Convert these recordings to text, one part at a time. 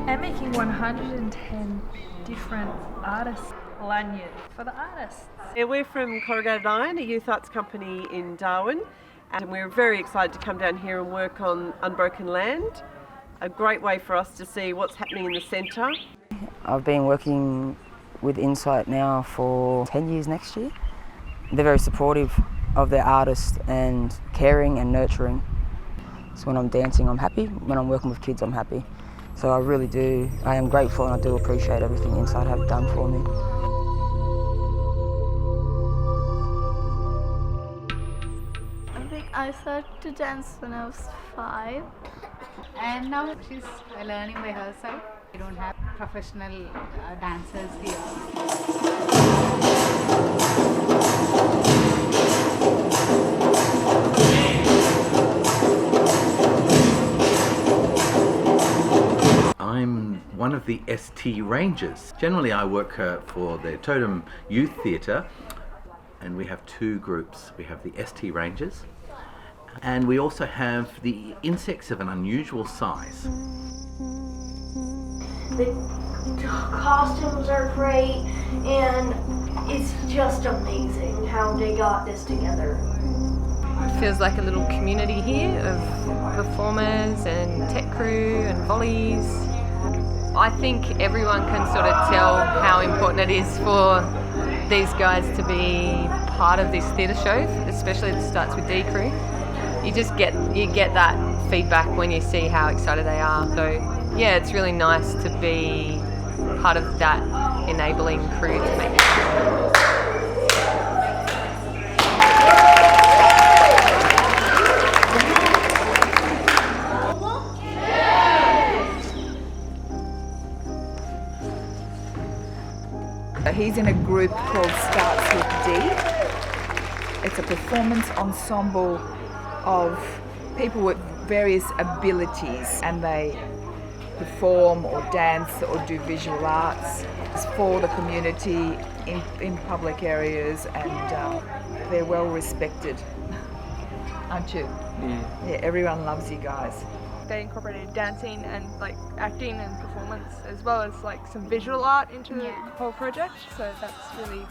And making 110 different artists lanyards for the artists. Yeah, we're from Corrugated Iron, a youth arts company in Darwin, and we're very excited to come down here and work on Unbroken Land. A great way for us to see what's happening in the centre. I've been working with Insight now for 10 years next year. They're very supportive of their artists and caring and nurturing. So when I'm dancing, I'm happy. When I'm working with kids, I'm happy. So I am grateful and I do appreciate everything Insight have done for me. I think I started to dance when I was 5. And now she's learning by herself. We don't have professional dancers here. I'm one of the ST Rangers. Generally I work for the Totem Youth Theatre, and we have 2 groups. We have the ST Rangers, and we also have the insects of an unusual size. The costumes are great, and it's just amazing how they got this together. It feels like a little community here of performers and tech crew and volleys. I think everyone can sort of tell how important it is for these guys to be part of this theatre show, especially that starts with D Crew. You get that feedback when you see how excited they are. So yeah, it's really nice to be part of that enabling crew to make it happen. He's in a group called Starts with D. It's a performance ensemble of people with various abilities, and they perform or dance or do visual arts. It's for the community in public areas, and they're well respected, aren't you? Yeah, everyone loves you guys. They incorporated dancing and like acting and performance, as well as like some visual art into the whole project, so that's really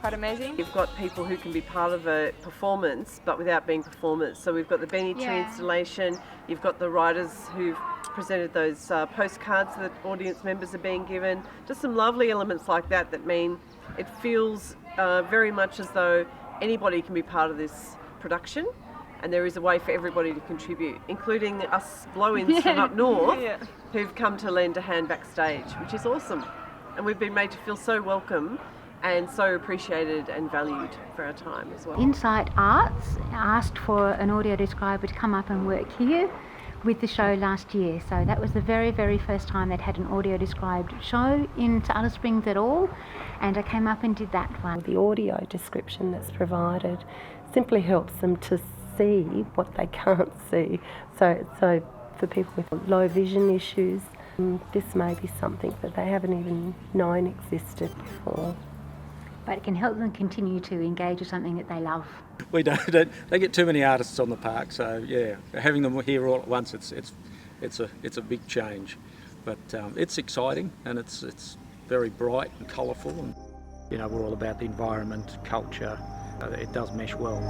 quite amazing. You've got people who can be part of a performance but without being performers. So we've got the Beanie Tree installation, you've got the writers who've presented those postcards that audience members are being given. Just some lovely elements like that that mean it feels very much as though anybody can be part of this production. And there is a way for everybody to contribute, including us blow-ins from up north who've come to lend a hand backstage, which is awesome. And we've been made to feel so welcome and so appreciated and valued for our time as well. Insight Arts asked for an audio describer to come up and work here with the show last year. So that was the very, very first time they'd had an audio described show in Alice Springs at all. And I came up and did that one. The audio description that's provided simply helps them to see what they can't see. So for people with low vision issues, this may be something that they haven't even known existed before. But it can help them continue to engage with something that they love. We don't they get too many artists on the park, so yeah, having them here all at once, it's a big change. But it's exciting, and it's very bright and colourful, and you know, we're all about the environment, culture. It does mesh well.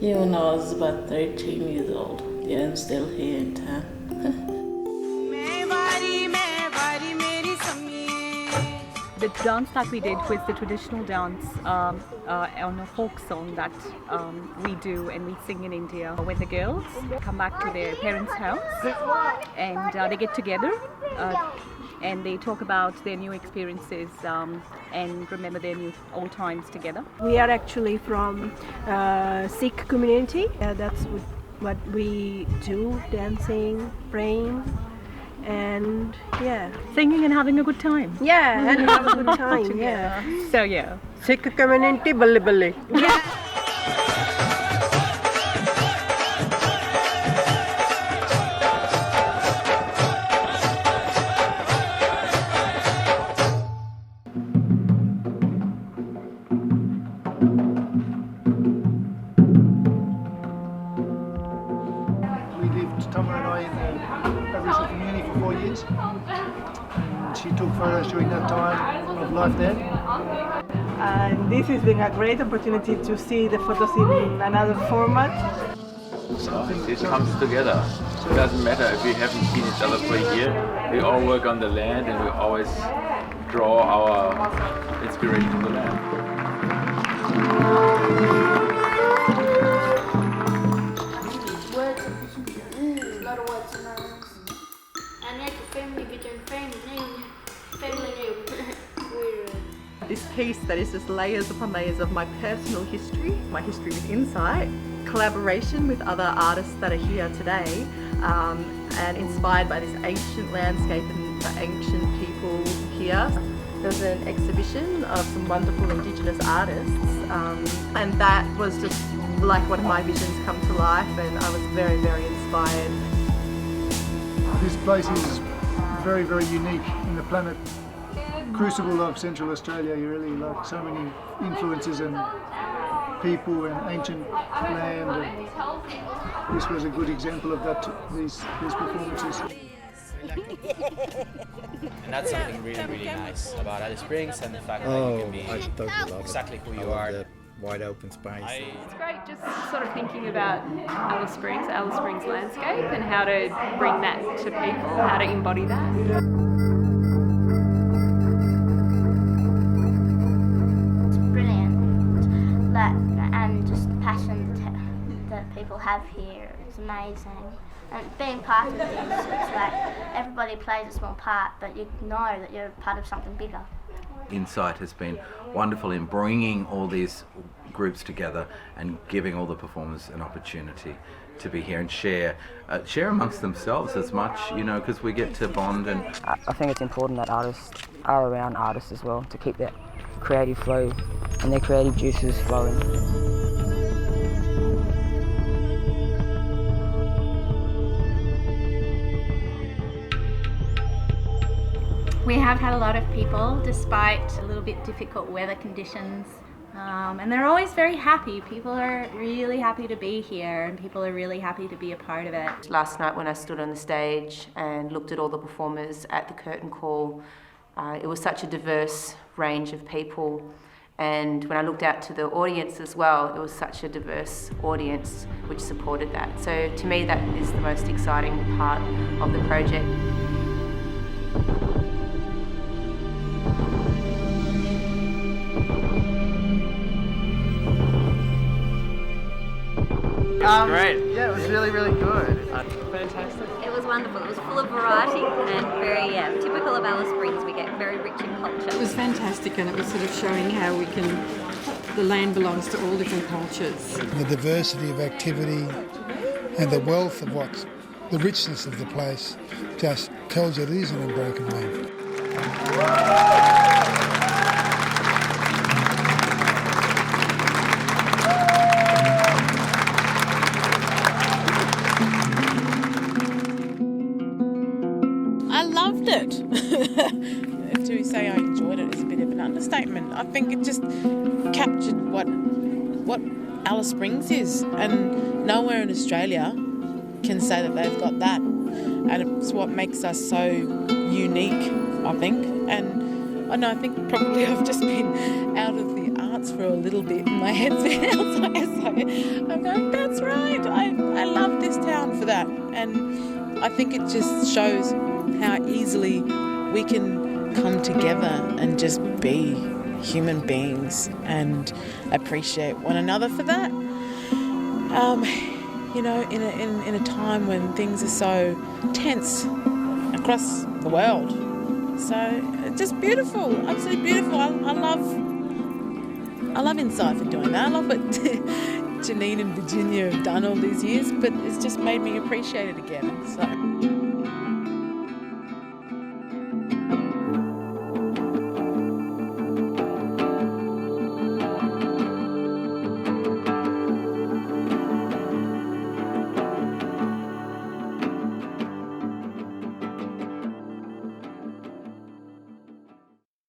Yeah, when I was about 13 years old. Yeah, I'm still here in town. The dance that we did was the traditional dance on a folk song that we do and we sing in India. When the girls come back to their parents' house and they get together and they talk about their new experiences and remember their new old times together. We are actually from Sikh community. That's what we do, dancing, praying. And yeah, singing and having a good time. Yeah, and have a good time. Yeah. So yeah, Sikh community, balle balle. Yeah. We lived, Tama and I, in the Aboriginal community for 4 years. And she took photos during that time of life there. And this has been a great opportunity to see the photos in another format. It comes together. It doesn't matter if we haven't seen each other for a year. We all work on the land and we always draw our inspiration from the land. This piece that is just layers upon layers of my personal history, my history with Insight, collaboration with other artists that are here today, and inspired by this ancient landscape and the ancient people here. There was an exhibition of some wonderful Indigenous artists, and that was just like one of my visions come to life, and I was very, very inspired. This place is very, very unique in the planet. Crucible of Central Australia, you really like so many influences and people and ancient land, and this was a good example of that, these performances. And that's something really, really nice about Alice Springs, and the fact that you can be exactly who you are. Wide open space. It's great just sort of thinking about Alice Springs landscape, and how to bring that to people, how to embody that. And just the passion that people have here is amazing. And being part of this, it's like everybody plays a small part, but you know that you're part of something bigger. Insight has been wonderful in bringing all these groups together and giving all the performers an opportunity to be here and share amongst themselves as much, because we get to bond. And I think it's important that artists are around artists as well, to keep that creative flow and their creative juices flowing. We have had a lot of people, despite a little bit difficult weather conditions, and they're always very happy. People are really happy to be here, and people are really happy to be a part of it. Last night when I stood on the stage and looked at all the performers at the curtain call, it was such a diverse range of people. And when I looked out to the audience as well, it was such a diverse audience which supported that. So to me, that is the most exciting part of the project. Great. Yeah, it was really, really good. Fantastic. It was wonderful. It was full of variety and very, typical of Alice Springs. We get very rich in culture. It was fantastic, and it was sort of showing how the land belongs to all different cultures. The diversity of activity and the wealth of the richness of the place just tells you it is an unbroken land. To say I enjoyed it is a bit of an understatement. I think it just captured what Alice Springs is, and nowhere in Australia can say that they've got that, and it's what makes us so unique, I think. And I know, I think probably I've just been out of the charts for a little bit and my head's been elsewhere. So I'm going, that's right, I love this town for that. And I think it just shows how easily we can come together and just be human beings and appreciate one another for that. You know, in a time when things are so tense across the world. So it's just beautiful, absolutely beautiful. I love Insight for doing that. I love what Janine and Virginia have done all these years, but it's just made me appreciate it again. So.